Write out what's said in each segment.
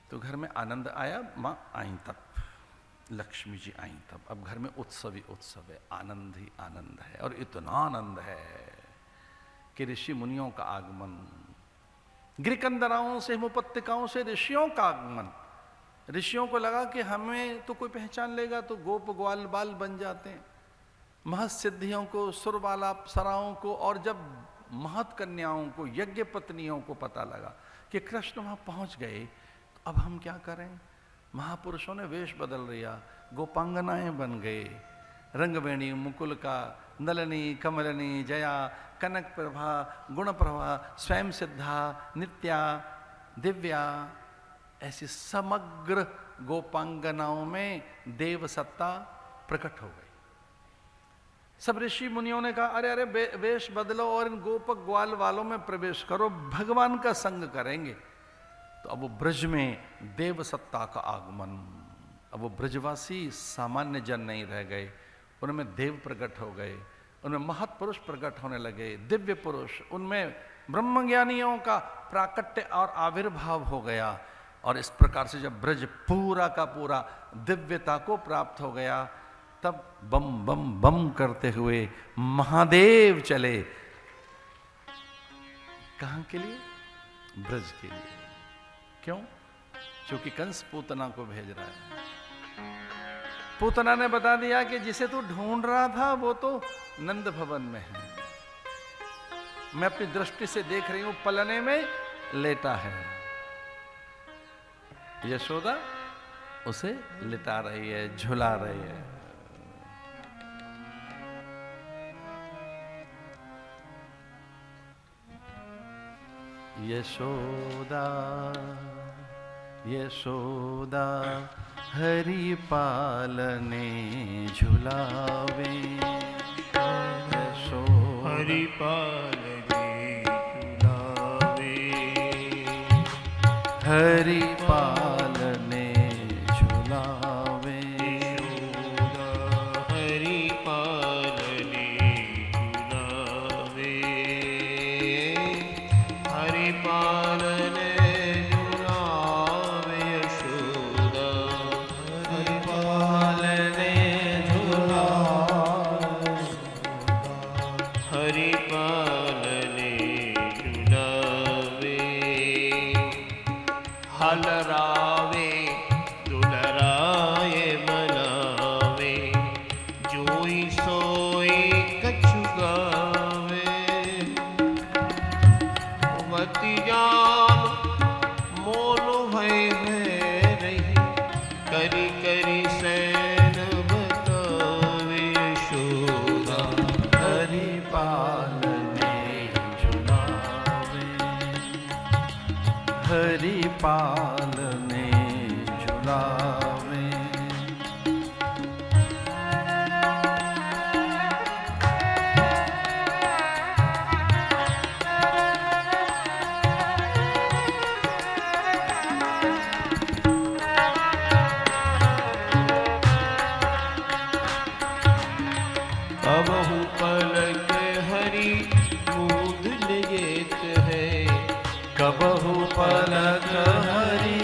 तो घर में आनंद आया, माँ आई तब, लक्ष्मी जी आई तब। अब घर में उत्सव ही उत्सव है, आनंद ही आनंद है। और इतना आनंद है कि ऋषि मुनियों का आगमन, गिरिकंदराओं से, हिमोपत्तिकाओं से ऋषियों का आगमन। ऋषियों को लगा कि हमें तो कोई पहचान लेगा, तो गोप ग्वाल बाल बन जाते हैं। महत सिद्धियों को, सुरबाला अप्सराओं को, और जब महत कन्याओं को, यज्ञ पत्नियों को पता लगा कि कृष्ण वहां पहुंच गए, तो अब हम क्या करें? महापुरुषों ने वेश बदल लिया, गोपांगनाएं बन गए। रंगवेणी, मुकुल का, नलनी, कमलनी, जया, कनक प्रभा, गुण प्रभा, स्वयं सिद्धा, नित्या, दिव्या, ऐसी समग्र गोपांगनाओं में देव सत्ता प्रकट हो गई। सब ऋषि मुनियों ने कहा, अरे अरे वेश बदलो और इन गोपक ग्वाल वालों में प्रवेश करो, भगवान का संग करेंगे। तो अब वो ब्रज में देव सत्ता का आगमन। अब वो ब्रजवासी सामान्य जन नहीं रह गए, उनमें देव प्रकट हो गए, उनमें महत पुरुष प्रकट होने लगे, दिव्य पुरुष, उनमें ब्रह्मज्ञानियों का प्राकट्य और आविर्भाव हो गया। और इस प्रकार से जब ब्रज पूरा का पूरा दिव्यता को प्राप्त हो गया, तब बम बम बम करते हुए महादेव चले। कहां के लिए? ब्रज के लिए। क्यों? क्योंकि कंस पूतना को भेज रहा है। पूतना ने बता दिया कि जिसे तू ढूंढ रहा था वो तो नंद भवन में है, मैं अपनी दृष्टि से देख रही हूं, पलने में लेटा है। यशोदा उसे लिटा रही है, झुला रही है। यशोदा यशोदा हरि पालने झुलावे, यशोदा हरि पालने झुलावे, हरि पालने झुलावे, यशोदा हरि पालने झुलावे, हरि पालने झुलावे, यशोदा हरि पालने झुलावे, हरि पालने झुलावे, हलरावे दुलराए मनावे, जोई सोई कछु गावे, मति जान मोन है रही, करी करी सैन बतावे, यशोदा हरि पालने झुलावे, हरि पालने झुलावे। कबहु पलक हरि मूंद लेत है, कबहु पलक हरि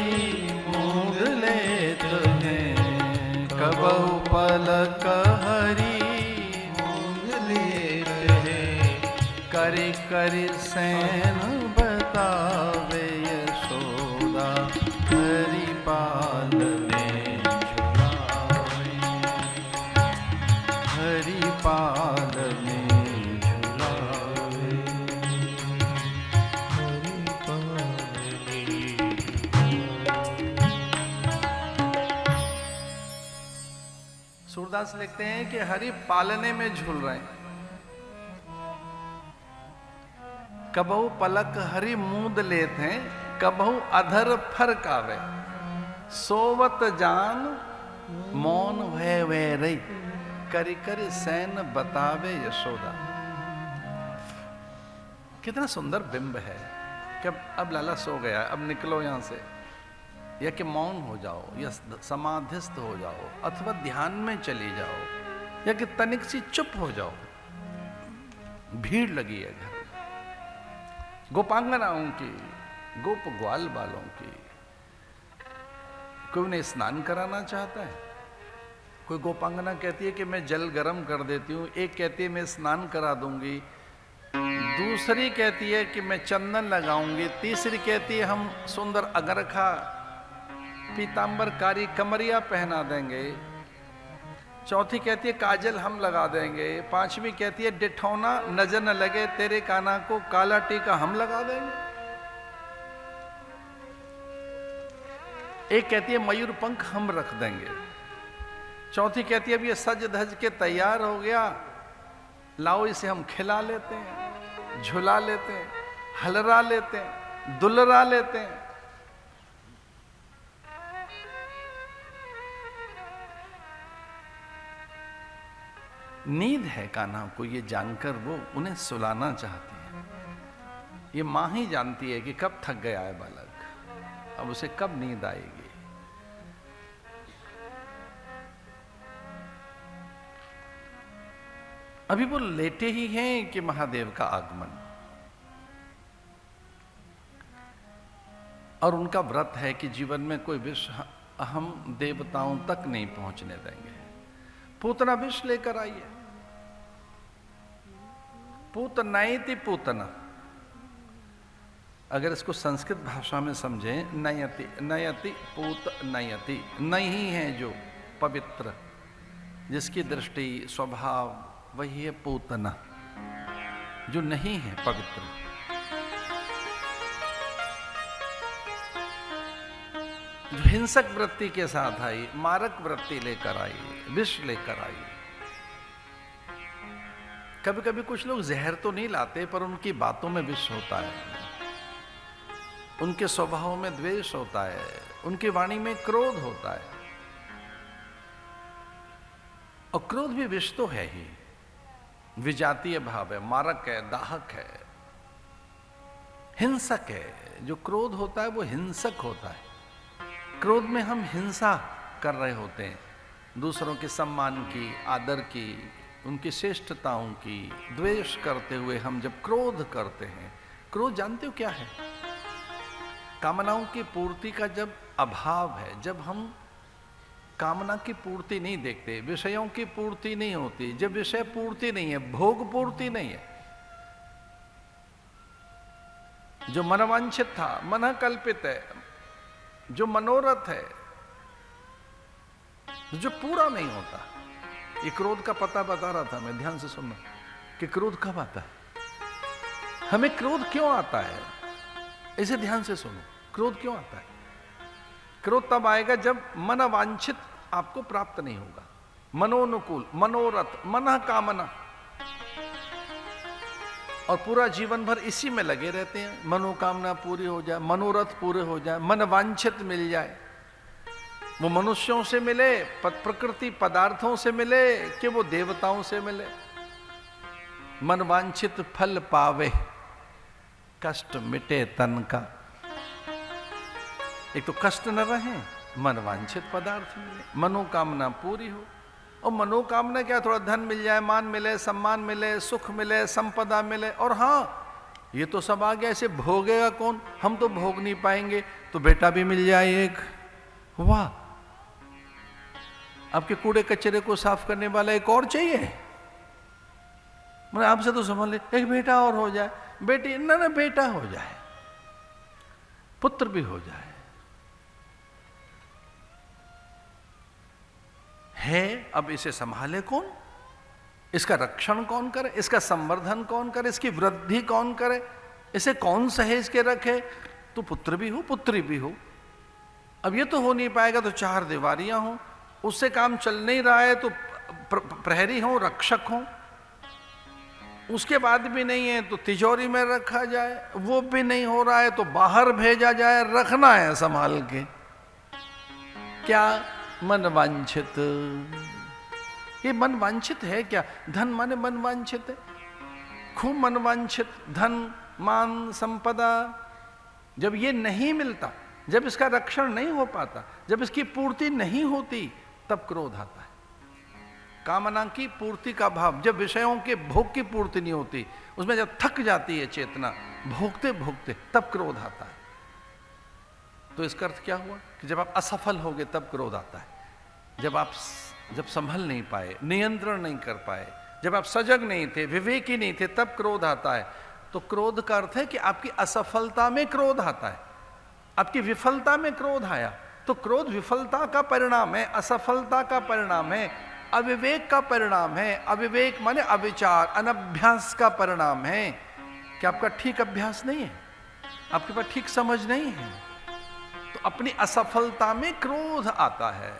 मूंद लेत हैं, कबहु पलक हरि मूंद लेत है, करि करि सैन बतावे, यशोदा हरि पालने झुलावे, हरि पालने झुलावे। हरि पालने। सूरदास लिखते हैं कि हरि पालने में झूल रहे हैं। कबहु पलक हरि मूंद लेत हैं, कबहु अधर फरकावे, सोवत जान मौन भय वे रही, करि करि सैन बतावे, यशोदा। कितना सुंदर बिंब है कि अब लाला सो गया, अब निकलो यहां से, या कि मौन हो जाओ, या समाधिस्थ हो जाओ, अथवा ध्यान में चली जाओ, या कि तनिक सी चुप हो जाओ। भीड़ लगी है घर में, गोपांगनाओं की, गोप ग्वाल बालों की। कोई उन्हें स्नान कराना चाहता है। कोई गोपांगना कहती है कि मैं जल गर्म कर देती हूँ, एक कहती है मैं स्नान करा दूंगी, दूसरी कहती है कि मैं चंदन लगाऊंगी, तीसरी कहती है हम सुंदर अगरखा पीतांबरकारी कमरिया पहना देंगे, चौथी कहती है काजल हम लगा देंगे, पांचवी कहती है डिठौना नजर न लगे तेरे काना को काला टीका हम लगा देंगे, एक कहती है मयूर पंख हम रख देंगे, चौथी कहती है अब ये सज धज के तैयार हो गया, लाओ इसे हम खिला लेते हैं, झुला लेते हैं, हलरा लेते हैं, दुलरा लेते हैं। नींद है कान्हा को ये जानकर वो उन्हें सुलाना चाहती है। ये मां ही जानती है कि कब थक गया है बालक, अब उसे कब नींद आएगी। अभी वो लेटे ही हैं कि महादेव का आगमन, और उनका व्रत है कि जीवन में कोई विष हम देवताओं तक नहीं पहुंचने देंगे। पूतना विष लेकर आई है, पूतनाइति पूतना। अगर इसको संस्कृत भाषा में समझे, नयति नयति पूत नयति, नहीं है जो पवित्र, जिसकी दृष्टि स्वभाव वही है पूतना, जो नहीं है पवित्र। जो हिंसक वृत्ति के साथ आई, मारक वृत्ति लेकर आई, विष लेकर आई। कभी कभी कुछ लोग जहर तो नहीं लाते, पर उनकी बातों में विष होता है, उनके स्वभाव में द्वेष होता है, उनकी वाणी में क्रोध होता है। और क्रोध भी विष तो है ही, विजातीय भाव है, मारक है, दाहक है, हिंसक है। जो क्रोध होता है वो हिंसक होता है। क्रोध में हम हिंसा कर रहे होते हैं, दूसरों के सम्मान की, आदर की, उनकी श्रेष्ठताओं की द्वेष करते हुए हम जब क्रोध करते हैं। क्रोध जानते हो क्या है? कामनाओं की पूर्ति का जब अभाव है, जब हम कामना की पूर्ति नहीं देखते, विषयों की पूर्ति नहीं होती, जब विषय पूर्ति नहीं है, भोग पूर्ति नहीं है, जो मनवांछित था, मन कल्पित है, जो मनोरथ है, जो पूरा नहीं होता। ये क्रोध का पता बता रहा था मैं, ध्यान से सुनना कि क्रोध कब आता है, हमें क्रोध क्यों आता है, इसे ध्यान से सुनो। क्रोध क्यों आता है? क्रोध तब आएगा जब मन वांछित आपको प्राप्त नहीं होगा, मनोनुकूल, मनोरथ, मन कामना, और पूरा जीवन भर इसी में लगे रहते हैं। मनोकामना पूरी हो जाए, मनोरथ पूरे हो जाए, मन वांछित मिल जाए, वो मनुष्यों से मिले, प्रकृति पदार्थों से मिले, कि वो देवताओं से मिले। मन वांछित फल पावे, कष्ट मिटे तन का। एक तो कष्ट न रहे, मन वांछित पदार्थ मिले, मनोकामना पूरी हो। और मनोकामना क्या, थोड़ा धन मिल जाए, मान मिले, सम्मान मिले, सुख मिले, संपदा मिले। और हाँ, ये तो सब आ गया, इसे भोगेगा कौन? हम तो भोग नहीं पाएंगे, तो बेटा भी मिल जाए एक। वाह, आपके कूड़े कचरे को साफ करने वाला एक और चाहिए। मैंने आपसे तो समझ ले, एक बेटा और हो जाए, बेटी ना बेटा हो जाए, पुत्र भी हो जाए। है, अब इसे संभाले कौन? इसका रक्षण कौन करे? इसका संवर्धन कौन करे? इसकी वृद्धि कौन करे? इसे कौन सहेज के रखे? तो पुत्र भी हो, पुत्री भी हो। अब ये तो हो नहीं पाएगा तो चार दीवारियां हो, उससे काम चल नहीं रहा है तो प्रहरी हो, रक्षक हो। उसके बाद भी नहीं है तो तिजोरी में रखा जाए, वो भी नहीं हो रहा है तो बाहर भेजा जाए, रखना है संभाल के। क्या? मन वांछित। ये मन वांछित है क्या? धन माने मन वांछित है, खूब मन वांछित, धन मान संपदा। जब ये नहीं मिलता, जब इसका रक्षण नहीं हो पाता, जब इसकी पूर्ति नहीं होती, तब क्रोध आता है। कामना की पूर्ति का भाव, जब विषयों के भोग की पूर्ति नहीं होती, उसमें जब थक जाती है चेतना भोगते भोगते, तब क्रोध आता है। तो इसका अर्थ क्या हुआ कि जब आप असफल हो गए तब क्रोध आता है। जब संभल नहीं पाए, नियंत्रण नहीं कर पाए, जब आप सजग नहीं थे, विवेकी नहीं थे, तब क्रोध आता है। तो क्रोध का अर्थ है कि आपकी असफलता में क्रोध आता है, आपकी विफलता में क्रोध आया। तो क्रोध विफलता का परिणाम है, असफलता का परिणाम है, अविवेक का परिणाम है। अविवेक माने अविचार, अनभ्यास का परिणाम है कि आपका ठीक अभ्यास नहीं है, आपके पास ठीक समझ नहीं है। तो अपनी असफलता में क्रोध आता है।